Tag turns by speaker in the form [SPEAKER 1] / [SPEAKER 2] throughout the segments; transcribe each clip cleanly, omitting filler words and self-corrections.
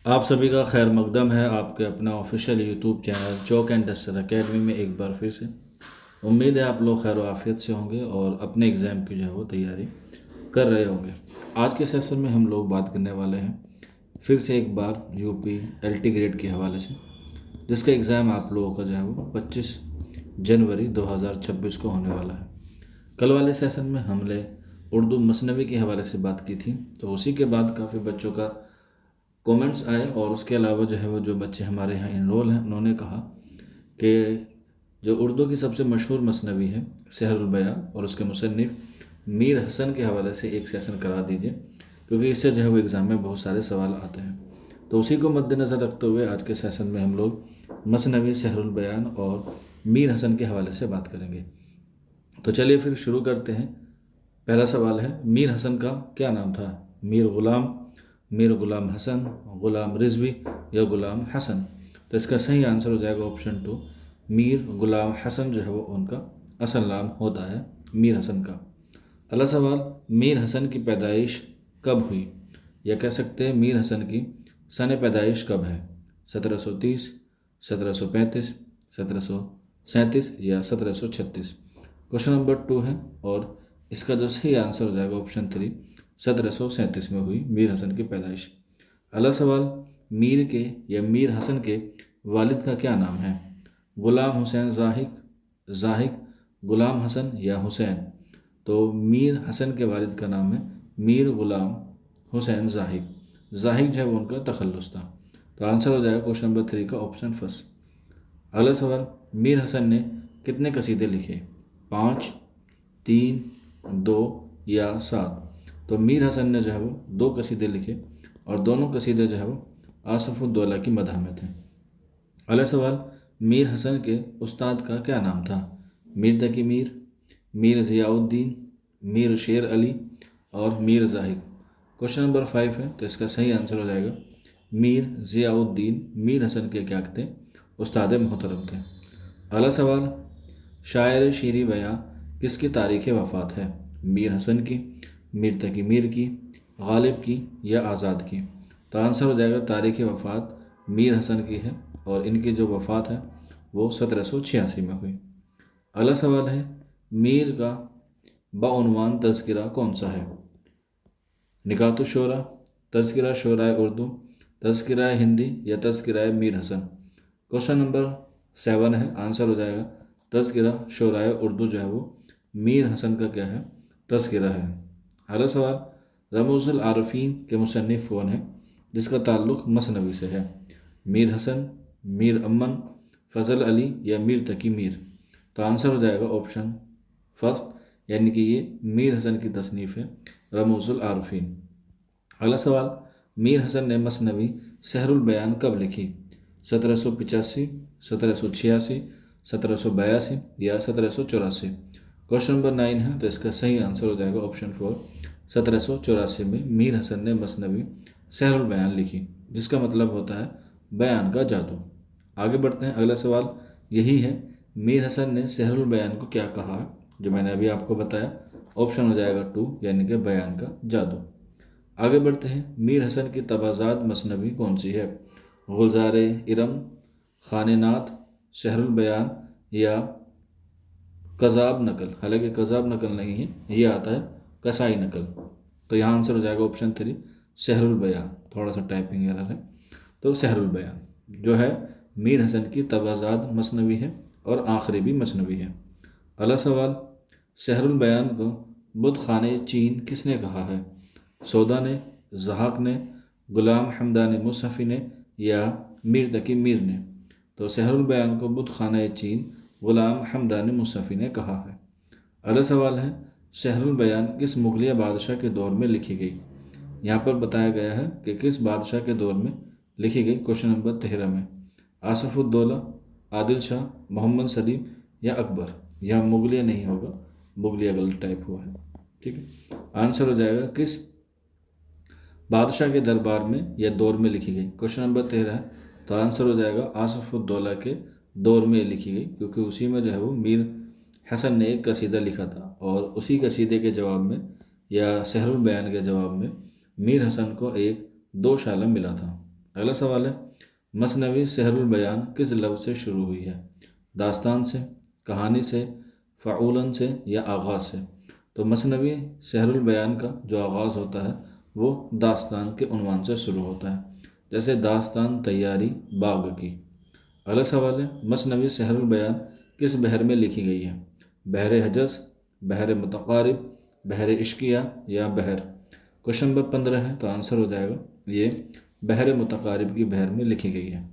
[SPEAKER 1] आप सभी का खैर मकदम है आपके अपना official YouTube channel chalk and duster academy में एक बार फिर से। उम्मीद है आप लोग खैर आफियत से होंगे और अपने एग्ज़ाम की जो है वो तैयारी कर रहे होंगे। आज के सेशन में हम लोग बात करने वाले हैं फिर से एक बार यूपी एलटी ग्रेड के हवाले से, जिसका एग्ज़ाम आप लोगों का जो है वो 25 जनवरी 2026 को होने वाला है। कल वाले सेशन में हमने उर्दू मसनवी के हवाले से बात की थी, तो उसी के बाद काफ़ी बच्चों का कमेंट्स आए और उसके अलावा जो है वो जो बच्चे हमारे यहाँ इनरोल हैं उन्होंने कहा कि जो उर्दू की सबसे मशहूर मसनवी है सहरुल बयान और उसके मुसन्निफ मीर हसन के हवाले से एक सेशन करा दीजिए, क्योंकि इससे जो है वो एग्ज़ाम में बहुत सारे सवाल आते हैं। तो उसी को मद्देनज़र रखते हुए आज के सेशन में हम लोग मसनवी सहरुल बयान और मीर हसन के हवाले से बात करेंगे। तो चलिए फिर शुरू करते हैं। पहला सवाल है, मीर हसन का क्या नाम था? मीर गुलाम हसन, गुलाम रिजवी या गुलाम हसन? तो इसका सही आंसर हो जाएगा ऑप्शन 2, मीर गुलाम हसन जो है वो उनका असल नाम होता है मीर हसन का। अगला सवाल, मीर हसन की पैदाइश कब हुई? या कह सकते हैं मीर हसन की सन पैदाइश कब है? 1730, 1735, 1737 या 1736? क्वेश्चन नंबर 2 है और इसका जो सही आंसर हो जाएगा ऑप्शन 3, 1737 में हुई मीर हसन की पैदाइश। अगला सवाल, मीर के या मीर हसन के वालिद का क्या नाम है? गुलाम हुसैन जाहिक, गुलाम हसन या हुसैन? तो मीर हसन के वालिद का नाम है मीर गुलाम हुसैन जाहिक। जाहिक जो है वो उनका तखल्लुस था। तो आंसर हो जाएगा क्वेश्चन नंबर 3 का ऑप्शन फर्स्ट। अगला सवाल, मीर हसन ने कितने कसीदे लिखे? 5, 3, 2 या 7? तो मीर हसन ने जो है वो 2 कसीदे लिखे और दोनों कसीदे जो है वो आसफुद्दौला की मदह में थे। अगला सवाल, मीर हसन के उस्ताद का क्या नाम था? मीर तकी मीर ज़ियाउद्दीन, मीर शेर अली और मीर जाहिद? क्वेश्चन नंबर 5 है, तो इसका सही आंसर हो जाएगा मीर ज़ियाउद्दीन मीर हसन के क्या थे? उस्ताद मोहतरम थे। अगला सवाल, शायर शीरी बयां किसकी तारीख़ वफ़ात है? मीर हसन की, मीर तकी की, गालिब की या आज़ाद की? तो आंसर हो जाएगा तारीख़ वफ़ात मीर हसन की है और इनकी जो वफ़ात है वो 1786 में हुई। अगला सवाल है, मीर का बाउनवान तज़किरा कौन सा है? निकातुश्शोरा, तज़किरा शोराए उर्दू, तज़किरा हिंदी या तज़किरा मीर हसन? क्वेश्चन नंबर 7 है, आंसर हो जाएगा तज़किरा शोराए उर्दू जो है वो मीर हसन का क्या है? तज़किरा है। अगला सवाल, रमूज़ुल आरफ़ीन के मुसन्निफ़ कौन है जिसका ताल्लुक़ मसनवी से है? मीर हसन, मीर अमन, फ़ज़ल अली या मीर तकी मीर? तो आंसर हो जाएगा ऑप्शन फर्स्ट, यानी कि ये मीर हसन की तसनीफ़ है रमूज़ुल आरफ़ीन। अगला सवाल, मीर हसन ने मसनवी सहरुल बयान कब लिखी? 1785, 1786, 1782 या 1784? क्वेश्चन नंबर 9 है, तो इसका सही आंसर हो जाएगा ऑप्शन 4, 1784 में मीर हसन ने मसनवी सहरुल बयान लिखी, जिसका मतलब होता है बयान का जादू। आगे बढ़ते हैं। अगला सवाल यही है, मीर हसन ने सहरुल बयान को क्या कहा? जो मैंने अभी आपको बताया, ऑप्शन हो जाएगा 2, यानी कि बयान का जादू। आगे बढ़ते हैं। मीर हसन की तबाज़ात मसनवी कौन सी है? गुलजार इरम, खाने नात, शहरुल बयान या कज़ाब नकल? हालांकि कज़ाब नकल नहीं है, ये आता है कसाई नकल। तो यहाँ आंसर हो जाएगा ऑप्शन 3, शहरुल बयान। थोड़ा सा टाइपिंग एरर है। तो शहरुल बयान जो है मीर हसन की तबाज़ात मसनवी है और आखिरी भी मसनवी है। अगला सवाल, शहरुल बयान को बुत खाने चीन किसने कहा है? सौदा ने, ज़हाक ने, गुलाम हमदान मुसफ़ी ने या मीर तकी मीर ने? तो शहरुल बयान को बुत खाना चीन गुलाम हमदान मुसफ़ी ने कहा है। अगला सवाल है, शहरुल बयान किस मुगलिया बादशाह के दौर में लिखी गई? यहाँ पर बताया गया है कि किस बादशाह के दौर में लिखी गई। क्वेश्चन नंबर 13 में आसफुद्दौला, आदिल शाह, मोहम्मद सलीम या अकबर? यह मुगलिया नहीं होगा, मुगलिया गलत टाइप हुआ है। ठीक है, आंसर हो जाएगा किस बादशाह के दरबार में या दौर में लिखी गई। क्वेश्चन नंबर 13 है, तो आंसर हो जाएगा आसफुद्दौला के दौर में लिखी गई, क्योंकि उसी में जो है वो मीर हसन ने एक कसीदा लिखा था और उसी कसीदे के जवाब में या सहरुल बयान के जवाब में मीर हसन को एक दोशाला मिला था। अगला सवाल है, मसनवी सहरुल बयान किस लफ्ज़ से शुरू हुई है? दास्तान से, कहानी से, फ़ाउलन से या आगाज़ से? तो मसनवी सहरुल बयान का जो आगाज़ होता है वो दास्तान के उन्वान से शुरू होता है, जैसे दास्तान तैयारी बाग की। अगला सवाल है, मसनवी सहरुल बयान किस बहर में लिखी गई है? बहर हजस, बहर मुतक़ारिब, बहर इश्किया या बहर? क्वेश्चन नंबर 15 है, तो आंसर हो जाएगा ये बहर मुतक़ारिब की बहर में लिखी गई है।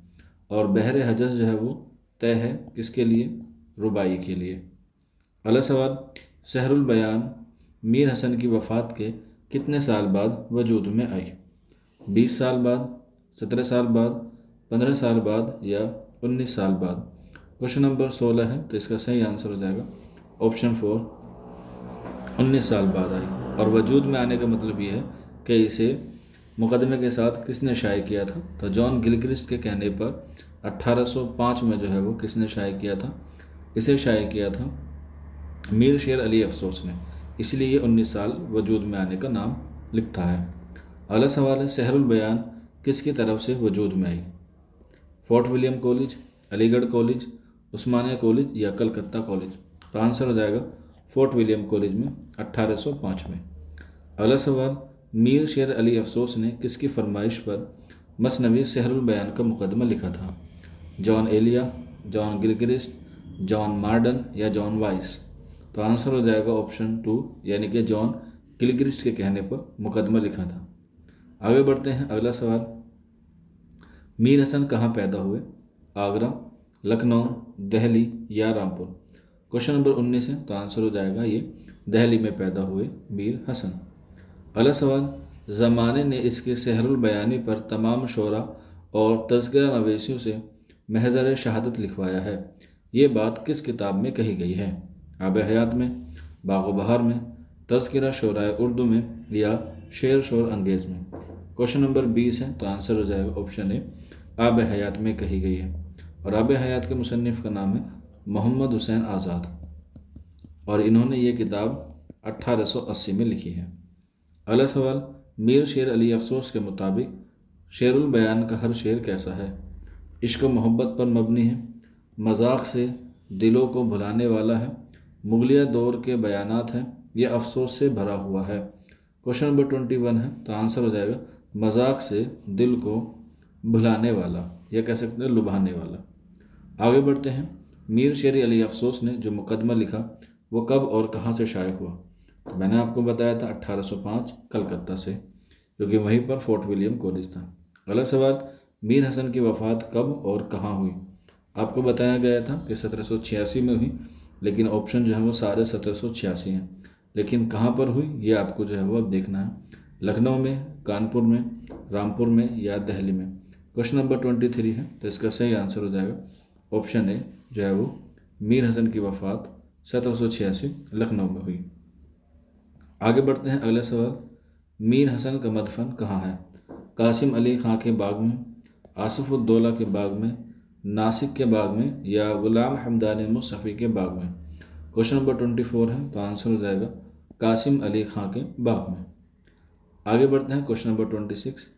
[SPEAKER 1] और बहर हजस जो है वो तय है किसके लिए? रुबाई के लिए। अगला सवाल, सहरुल बयान मीर हसन की वफ़ात के कितने साल बाद वजूद में आई? 20 साल बाद, 17 साल बाद, 15 साल बाद या 19 साल बाद? क्वेश्चन नंबर 16 है, तो इसका सही आंसर हो जाएगा ऑप्शन 4, 19 साल बाद आई। और वजूद में आने का मतलब ये है कि इसे मुकदमे के साथ किसने शाये किया था? तो जॉन गिलक्रिस्ट के कहने पर 1805 में जो है वो किसने शाये किया था? इसे शाये किया था मीर शेर अली अफसोस ने, इसलिए ये 19 साल वजूद में आने का नाम लिखता है। अगला सवाल है, सहरुल बयान किसकी तरफ से वजूद में आई? Fort William college, Aligarh college, Osmania college या कलकत्ता कॉलेज? तो आंसर हो जाएगा फोर्ट विलियम कॉलेज में 1805 में। अगला सवाल, मीर शेर अली अफसोस ने किसकी फरमाइश पर मसनवी सहरुल बयान का मुकदमा लिखा था? Jaun Elia, John Gilchrist, John Marden या जॉन वाइस? तो आंसर हो जाएगा ऑप्शन 2, यानी कि जॉन गिलक्रिस्ट के कहने पर मुकदमा लिखा था। आगे बढ़ते हैं, अगला सवाल, मीर हसन कहाँ पैदा हुए? आगरा, लखनऊ, दिल्ली या रामपुर? क्वेश्चन नंबर 19 है, तो आंसर हो जाएगा ये दिल्ली में पैदा हुए मीर हसन। अगला सवाल, ज़माने ने इसके सहरुल बयानी पर तमाम शोरा और तज़किरा नवीसियों से महज़र शहादत लिखवाया है। ये बात किस किताब में कही गई है? आब हयात में, बाग़ बहार में, तज़किरा शोराए उर्दू में या शेर शोर अंगेज़ में? क्वेश्चन नंबर 20 है, तो आंसर हो जाएगा ऑप्शन ए, आब हयात में कही गई है। और आब हयात के मुसन्निफ़ का नाम है मोहम्मद हुसैन आज़ाद, और इन्होंने ये किताब 1880 में लिखी है। अगला सवाल, मीर शेर अली अफसोस के मुताबिक शेरुल बयान का हर शेर कैसा है? इश्क व मोहब्बत पर मबनी है, मजाक से दिलों को भुलाने वाला है, मुगलिया दौर के बयानात हैं, यह अफसोस से भरा हुआ है? क्वेश्चन नंबर 21 है, तो आंसर हो जाएगा मजाक से दिल को भुलाने वाला, या कह सकते हैं लुभाने वाला। आगे बढ़ते हैं, मीर शेर अली अफसोस ने जो मुकदमा लिखा वो कब और कहाँ से शाये हुआ? तो मैंने आपको बताया था 1805 कलकत्ता से, क्योंकि वहीं पर फोर्ट विलियम कॉलेज था। अगला सवाल, मीर हसन की वफ़ात कब और कहाँ हुई? आपको बताया गया था कि 1786 में हुई, लेकिन ऑप्शन जो है वो सारे 1786 हैं, लेकिन कहाँ पर हुई ये आपको जो है वो अब देखना है। लखनऊ में, कानपुर में, रामपुर में या दिल्ली में? क्वेश्चन नंबर 23 है, तो इसका सही आंसर हो जाएगा ऑप्शन ए, जो है वो मीर हसन की वफ़ात 1786 लखनऊ में हुई। आगे बढ़ते हैं, अगला सवाल, मीर हसन का मदफन कहाँ है? कासिम अली खां के बाग में, आसिफुद्दौला के बाग में, नासिक के बाग में या गुलाम हमदानी मुसफ़ी के बाग में? क्वेश्चन नंबर 24 है, तो आंसर हो जाएगा कासिम अली खां के बाग में। आगे बढ़ते हैं, क्वेश्चन नंबर 26,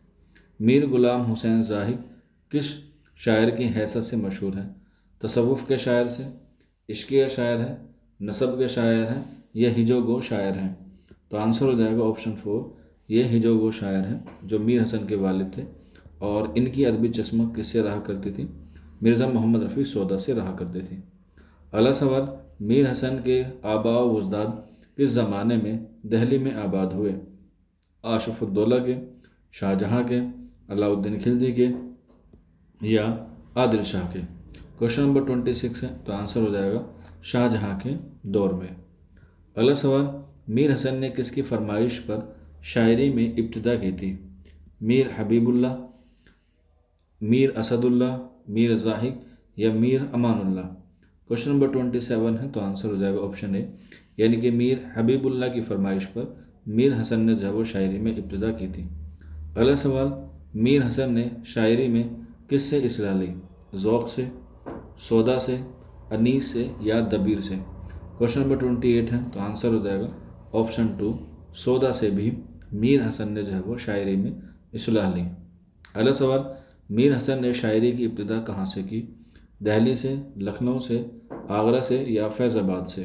[SPEAKER 1] मीर गुलाम हुसैन ज़ाहिद किस शायर की हैसियत से मशहूर है? तसव्वुफ़ के शायर से, इश्किया शायर है, नसब के शायर हैं या हिजोगो शायर हैं? तो आंसर हो जाएगा ऑप्शन 4, ये हिजोगो शायर हैं जो मीर हसन के वालिद थे, और इनकी अदबी चस्मक किससे रहा करती थी? मिर्ज़ा मोहम्मद रफ़ी सौदा से रहा करते थे। अगला सवाल, मीर हसन के आबा व अजदाद किस ज़माने में दिल्ली में आबाद हुए? आशफ़ुद्दौला के, शाहजहाँ के, अलाउद्दीन खिलजी के या आदिल शाह के? क्वेश्चन नंबर 26 है, तो आंसर हो जाएगा शाहजहाँ के दौर में। अगला सवाल, मीर हसन ने किसकी फरमाइश पर शायरी में इब्तिदा की थी? मीर हबीबुल्लाह, मीर असदुल्लाह, मीर ज़ाहिद या मीर अमानुल्लाह? क्वेश्चन नंबर 27 है, तो आंसर हो जाएगा ऑप्शन ए, यानी कि मीर हबीबुल्लाह की फरमाइश पर मीर हसन ने जो है वो शायरी में इब्तिदा की थी। अगला सवाल, मीर हसन ने शायरी में किससे इसलाह ली? ज़ौक़ से, सौदा से, अनीस से या दबीर से? क्वेश्चन नंबर 28 है, तो आंसर हो जाएगा ऑप्शन 2, सौदा से भी मीर हसन ने जो है वो शायरी में इसलाह ली। अगला सवाल, मीर हसन ने शायरी की इब्तिदा कहाँ से की? दिल्ली से, लखनऊ से, आगरा से या फैज़ाबाद से?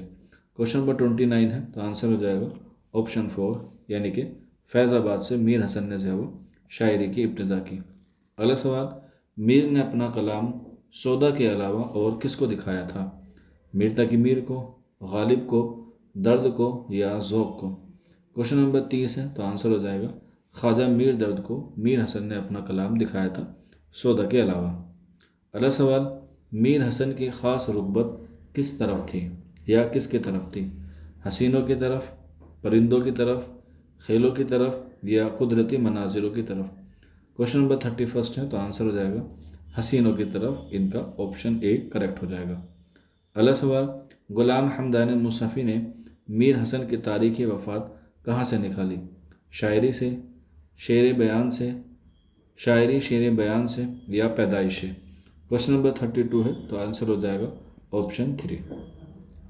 [SPEAKER 1] क्वेश्चन नंबर 29 है, तो आंसर हो जाएगा ऑप्शन 4 यानी कि फैज़ाबाद से मीर हसन ने जो है वो शायरी की इब्तिदा की। अगला सवाल, मीर ने अपना कलाम सौदा के अलावा और किसको दिखाया था? मीर तकी मीर को, गालिब को, दर्द को या ज़ौक़ को? क्वेश्चन नंबर 30 है, तो आंसर हो जाएगा ख्वाजा मीर दर्द को मीर हसन ने अपना कलाम दिखाया था सौदा के अलावा। अगला सवाल, मीर हसन की ख़ास रुग़बत किस तरफ थी या किसकी तरफ थी? हसीनों की तरफ, परिंदों की तरफ, खेलों की तरफ या कुदरती मनाजिरों की तरफ? क्वेश्चन नंबर 31 है, तो आंसर हो जाएगा हसीनों की तरफ। इनका ऑप्शन ए करेक्ट हो जाएगा। अगला सवाल, गुलाम हमदानी मुसफ़ी ने मीर हसन की तारीख़ी वफ़ात कहाँ से निकाली? शायरी से, शेर बयान से, शायरी शेर बयान से या पैदाइश से? क्वेश्चन नंबर 32 है, तो आंसर हो जाएगा ऑप्शन 3।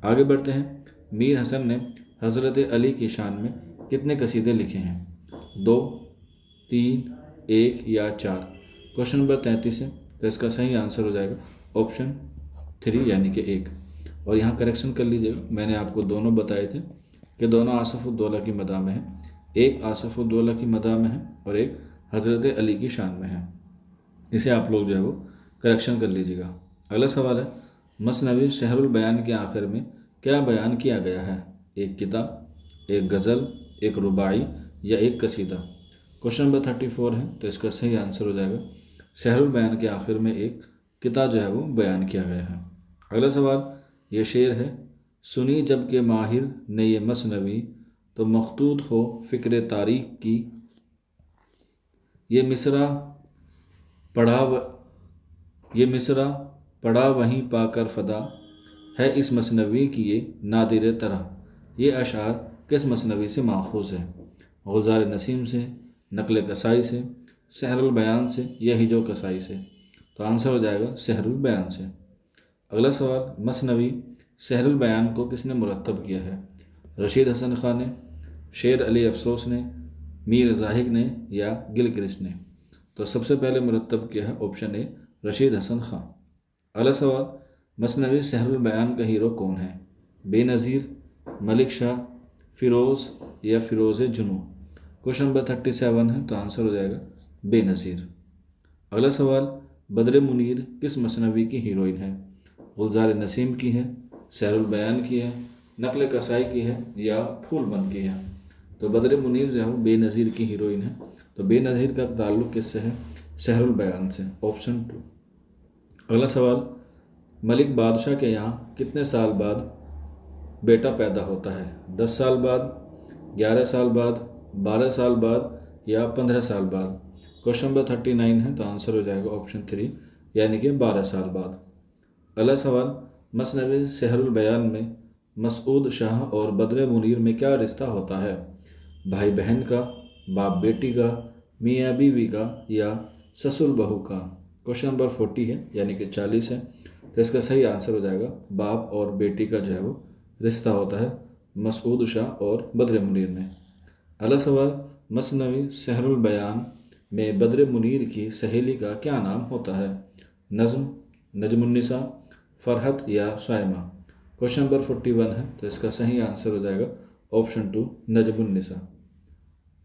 [SPEAKER 1] आगे बढ़ते हैं। मीर हसन ने हज़रत अली की शान में कितने कसीदे लिखे हैं? 2, 3, 1 या 4? क्वेश्चन नंबर 33 है, तो इसका सही आंसर हो जाएगा ऑप्शन 3 यानी कि 1। और यहाँ करेक्शन कर लीजिएगा, मैंने आपको दोनों बताए थे कि दोनों आसफ़ुद्दौला की मदा में है। एक आसफ़ुद्दौला की मदा में है और एक हज़रत अली की शान में है। इसे आप लोग जो है वो करेक्शन कर लीजिएगा। अगला सवाल है, मसनवी शहरुल बयान के आखिर में क्या बयान किया गया है? एक किताब, एक गज़ल, एक रुबाई या एक कसीदा? क्वेश्चन नंबर 34 है, तो इसका सही आंसर हो जाएगा शहरुल बयान के आखिर में एक किताब जो है वो बयान किया गया है। अगला सवाल, ये शेर है, सुनी जब के माहिर ने ये मसनवी तो मखतूत हो फ़िक्र तारीख की, ये मिसरा पढ़ा ये मिसरा पढ़ा वहीं पाकर फ़दा है इस मसनवी की ये नादिर तरह। ये अशार किस मसनवी से माखूज़ है? गुलज़ार नसीम से, नकल कसाई से, सहरुल बयान से या हिजो कसाई से? तो आंसर हो जाएगा सहरुल बयान से। अगला सवाल, मसनवी सहरुल बयान को किसने मुरत्तब किया है? रशीद हसन ख़ान ने, शेर अली अफसोस ने, मीर ज़ाहिक ने या गिलक्रिस्ट ने? तो सबसे पहले मुरत्तब किया है ऑप्शन ए रशीद हसन ख़ान। अगला सवाल, मसनवी सहरुल बयान का हीरो कौन है? बेनज़ीर, मलिक शाह, फ़िरोज़ या फ़िरोज़ जुनू? क्वेश्चन नंबर 37 है, तो आंसर हो जाएगा बेनज़ीर। अगला सवाल, बद्र मुनीर किस मसनवी की हीरोइन है? गुलज़ार नसीम की है, सहरुल बयान की है, नकल कसाई की है या फूलबंद की है? तो बद्र मुनीर जो है वो बेनज़ीर की हीरोइन है। तो बेनज़ीर का ताल्लुक़ किससे है? सहरुल बयान से, ऑप्शन 2। अगला सवाल, मलिक बादशाह के यहाँ कितने साल बाद बेटा पैदा होता है? 10 साल बाद, 11 साल बाद, 12 साल बाद या 15 साल बाद? क्वेश्चन नंबर 39 है, तो आंसर हो जाएगा ऑप्शन 3 यानी कि 12 साल बाद। अगला सवाल, मसनवी सहरुल बयान में मसूद शाह और बद्र मुनीर में क्या रिश्ता होता है? भाई बहन का, बाप बेटी का, मियाँ बीवी का या ससुर बहू का? क्वेश्चन नंबर 40 है यानी कि 40 है, तो इसका सही आंसर हो जाएगा बाप और बेटी का जो है वो रिश्ता होता है मसूद शाह और बद्र मुनीर में। अगला सवाल, मसनवी सहरुल बयान में बद्र मुनीर की सहेली का क्या नाम होता है? नज़्म, नजमुन्निसा, फ़रहत या सायमा? क्वेश्चन नंबर 41 है, तो इसका सही आंसर हो जाएगा ऑप्शन 2 नजमुन्निसा।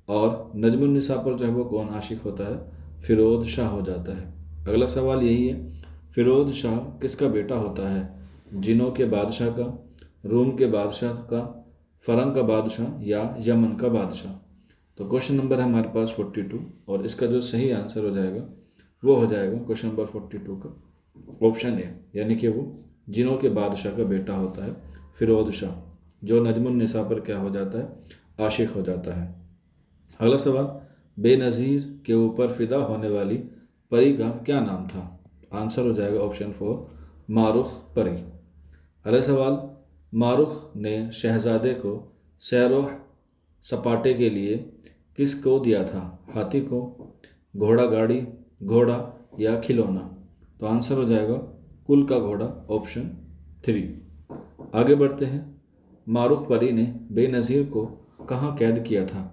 [SPEAKER 1] और नजमुन्निसा पर जो है वो कौन आशिक होता है? फ़िरोज़ शाह हो जाता है। अगला सवाल यही है, फ़िरोज़ शाह किसका बेटा होता है? जिनों के बादशाह का, रूम के बादशाह का, फ़रंग का बादशाह या यमन का बादशाह? तो क्वेश्चन नंबर है हमारे पास 42 और इसका जो सही आंसर हो जाएगा वो हो जाएगा क्वेश्चन नंबर 42 का ऑप्शन ए यानी कि वो जिनों के बादशाह का बेटा होता है फ़िरोज़ शाह, जो नजमुन्निसा पर क्या हो जाता है? आशिक हो जाता है। अगला सवाल, बेनज़ीर के ऊपर फ़िदा होने वाली परी का क्या नाम था? आंसर हो जाएगा ऑप्शन 4 मारुख परी। अगला सवाल, मारुख ने शहज़ादे को सैरो सपाटे के लिए किसको दिया था? हाथी को, घोड़ा गाड़ी, घोड़ा या खिलौना? तो आंसर हो जाएगा कुल का घोड़ा, ऑप्शन 3। आगे बढ़ते हैं। मारुख परी ने बेनज़ीर को कहाँ कैद किया था?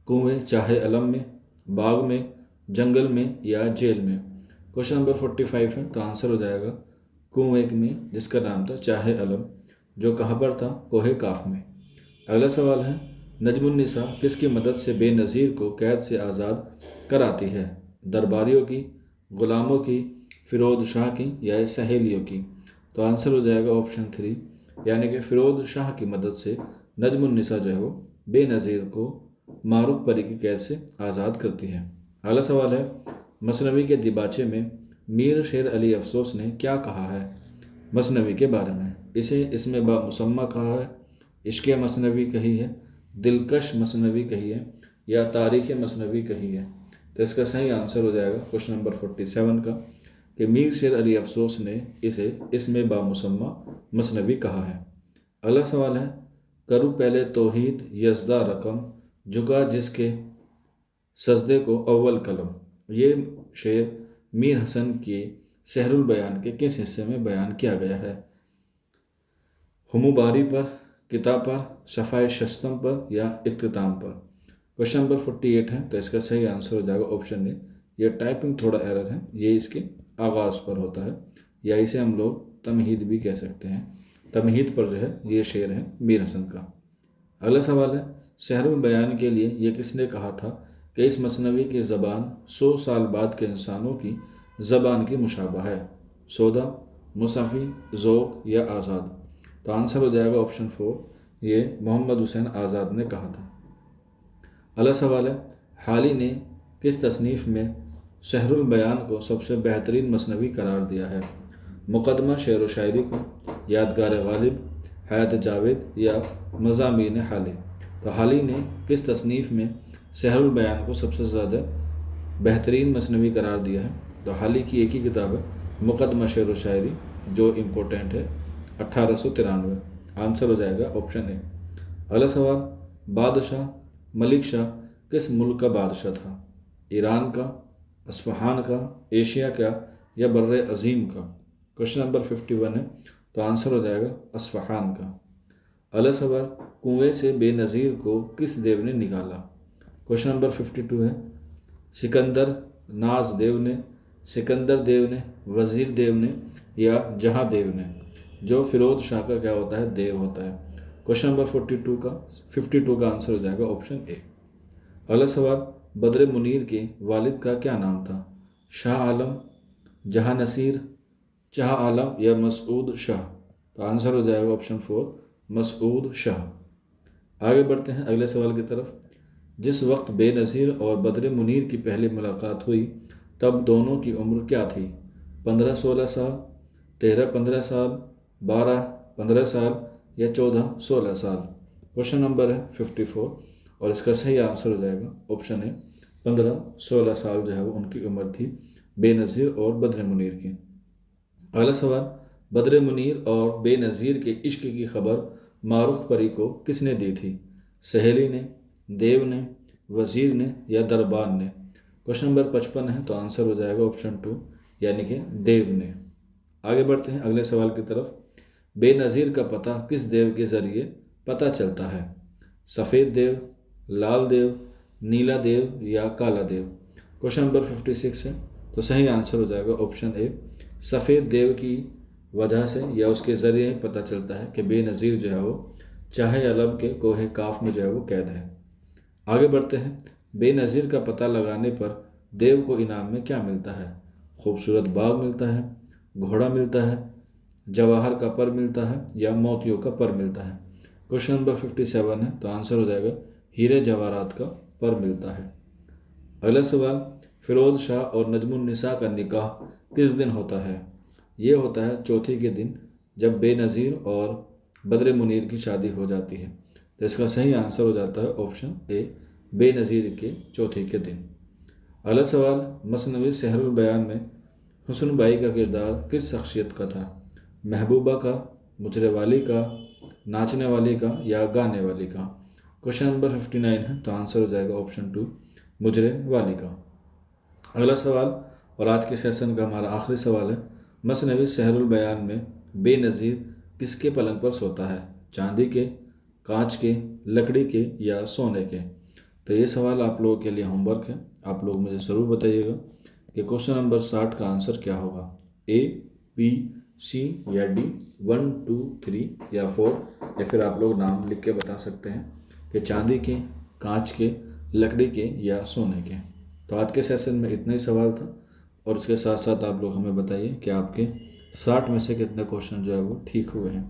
[SPEAKER 1] कुएं चाहे अलम में, बाग में, जंगल में या जेल में। क्वेश्चन नंबर 45 है, तो आंसर हो जाएगा कुएं में, जिसका नाम था चाहे अलम, जो कहाँ पर था, कोहे काफ में। अगला सवाल है, नजमुन्निसा किसकी मदद से बेनज़ीर को कैद से आज़ाद कराती है? दरबारियों की, ग़ुलामों की, फ़िरोज़ शाह की या सहेलियों की? तो आंसर हो जाएगा ऑप्शन 3, यानी कि फ़िरोज़ शाह की मदद से नजमुन्निसा जो है वो बेनज़ीर को मारूफ परी की कैद से आज़ाद करती है। अगला सवाल है, मसनवी के दिबाचे में मीर शेर अली अफसोस ने क्या कहा है मसनवी के बारे में? इसे इसमें बामुसम्मा कहा है, इश्क़ मसनवी कही है, दिलकश मसनवी कही है या तारीख़ मसनवी कही है? तो इसका सही आंसर हो जाएगा क्वेश्चन नंबर 47 का, कि मीर शेर अली अफसोस ने इसे इसमें बामुसम्मा मसनवी कहा है। अगला सवाल है, करूँ पहले तौहीद यज़दा रकम, झुका जिसके सजदे को अव्वल कलम। ये शेर मीर हसन के सहरुल बयान के किस हिस्से में बयान किया गया है? हुमुबारी पर, किताब पर, शफ़ाए शस्तम पर या इख्तिताम पर? क्वेश्चन नंबर 48 है, तो इसका सही आंसर हो जाएगा ऑप्शन ए। यह टाइपिंग थोड़ा एरर है, ये इसके आगाज़ पर होता है, या इसे हम लोग तमहीद भी कह सकते हैं। तमहीद पर जो है ये शेर है मीर हसन का। अगला सवाल है, सहरुल बयान के लिए यह किसने कहा था कि इस मसनवी की ज़बान 100 साल बाद के इंसानों की ज़बान की मुशाबा है? सौदा, मुसाफ़ी, ज़ौक़ या आज़ाद? तो आंसर हो जाएगा ऑप्शन 4, ये मोहम्मद हुसैन आज़ाद ने कहा था। अगला सवाल है, हाली ने किस तसनीफ़ में सहरुल बयान को सबसे बेहतरीन मसनवी करार दिया है? मुक़दमा शेर व शायरी को, यादगार गालिब, हयात जावेद या मज़ामीन हाली? तो हाली ने किस तसनीफ़ में सहरुल बयान को सबसे ज़्यादा बेहतरीन मसनवी करार दिया है? तो हाली की एक ही किताब है, मुक़दमा शेर व शायरी, जो इम्पोर्टेंट है, 1893। आंसर हो जाएगा ऑप्शन ए। अगला सवाल, बादशाह मलिक शाह किस मुल्क का बादशाह था? ईरान का, अस्फ़हान का, एशिया का या बर्रे अज़ीम का? क्वेश्चन नंबर 51 है, तो आंसर हो जाएगा अस्फ़हान का। अगला सवाल, कुएं से बेनज़ीर को किस देव ने निकाला? क्वेश्चन नंबर 52 है, सिकंदर नाज देव ने, सिकंदर देव ने, वज़ीर देव ने या जहाँ देव ने? जो फ़िरोज़ शाह का क्या होता है, देव होता है। क्वेश्चन नंबर 52 का आंसर हो जाएगा ऑप्शन ए। अगला सवाल, बद्र मुनीर के वालिद का क्या नाम था? शाह आलम, जहाँ नसीर, शाह आलम या मसूद शाह? तो आंसर हो जाएगा ऑप्शन 4, मसूद शाह। आगे बढ़ते हैं अगले सवाल की तरफ। जिस वक्त बेनज़ीर और बद्र मुनीर की पहली मुलाकात हुई तब दोनों की उम्र क्या थी? 15-16 साल, 13-15 साल, 12-15 साल या 14-16 साल? क्वेश्चन नंबर है 54 और इसका सही आंसर हो जाएगा ऑप्शन है 15-16 साल जो है वो उनकी उम्र थी, बेनज़ीर और बद्र मुनीर की। अगला सवाल, बद्र मुनीर और बेनज़ीर के इश्क की खबर मारूख परी को किसने दी थी? सहेली ने, देव ने, वज़ीर ने या दरबार ने? क्वेश्चन नंबर 55 है, तो आंसर हो जाएगा ऑप्शन 2, यानी कि देव ने। आगे बढ़ते हैं अगले सवाल की तरफ। बेनज़ीर का पता किस देव के ज़रिए पता चलता है? सफ़ेद देव, लाल देव, नीला देव या काला देव? क्वेश्चन नंबर 56 है, तो सही आंसर हो जाएगा ऑप्शन ए, सफ़ेद देव की वजह से या उसके ज़रिए पता चलता है कि बेनज़ीर जो है वो चाहे अलम के कोहे काफ में जो है वो कैद है। आगे बढ़ते हैं। बेनज़ीर का पता लगाने पर देव को इनाम में क्या मिलता है? खूबसूरत बाग मिलता है, घोड़ा मिलता है, जवाहर का पर मिलता है या मोतियों का पर मिलता है? क्वेश्चन नंबर 57 है, तो आंसर हो जाएगा हीरे जवाहरात का पर मिलता है। अगला सवाल, फ़िरोज़ शाह और नजमुन्निसा का निकाह किस दिन होता है? ये होता है चौथी के दिन, जब बेनज़ीर और बद्र मुनीर की शादी हो जाती है। तो इसका सही आंसर हो जाता है ऑप्शन ए, बेनज़ीर के चौथी के दिन। अगला सवाल, मसनवी सहरुल बयान में हुस्न बाई का किरदार किस शख्सियत का था? महबूबा का, मुजरे वाली का, नाचने वाली का या गाने वाली का? क्वेश्चन नंबर 59 है, तो आंसर हो जाएगा ऑप्शन 2, मुजरे वाली का। अगला सवाल और आज के सेशन का हमारा आखिरी सवाल है, मसनवी सहरुल बयान में बेनज़ीर किसके पलंग पर सोता है? चांदी के, कांच के, लकड़ी के या सोने के? तो ये सवाल आप लोगों के लिए होमवर्क है। आप लोग मुझे ज़रूर बताइएगा कि क्वेश्चन नंबर 60 का आंसर क्या होगा, ए, बी, सी या डी, 1, 2, 3 या 4, या फिर आप लोग नाम लिख के बता सकते हैं कि चांदी के, कांच के, लकड़ी के या सोने के। तो आज के सेशन में इतना ही सवाल था, और उसके साथ साथ आप लोग हमें बताइए कि आपके 60 में से कितने क्वेश्चन जो है वो ठीक हुए हैं।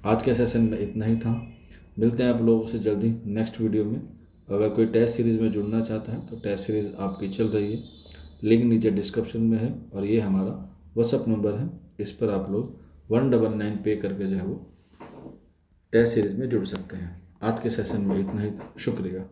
[SPEAKER 1] आज के सेशन में इतना ही था। मिलते हैं आप लोगों से जल्दी नेक्स्ट वीडियो में। अगर कोई टेस्ट सीरीज़ में जुड़ना चाहता है तो टेस्ट सीरीज़ आपकी चल रही है, लिंक नीचे डिस्क्रिप्शन में है, और ये हमारा व्हाट्सअप नंबर है। इस पर आप लोग 199 पे करके जो है वो टेस्ट सीरीज़ में जुड़ सकते हैं। आज के सेशन में इतना ही था। शुक्रिया।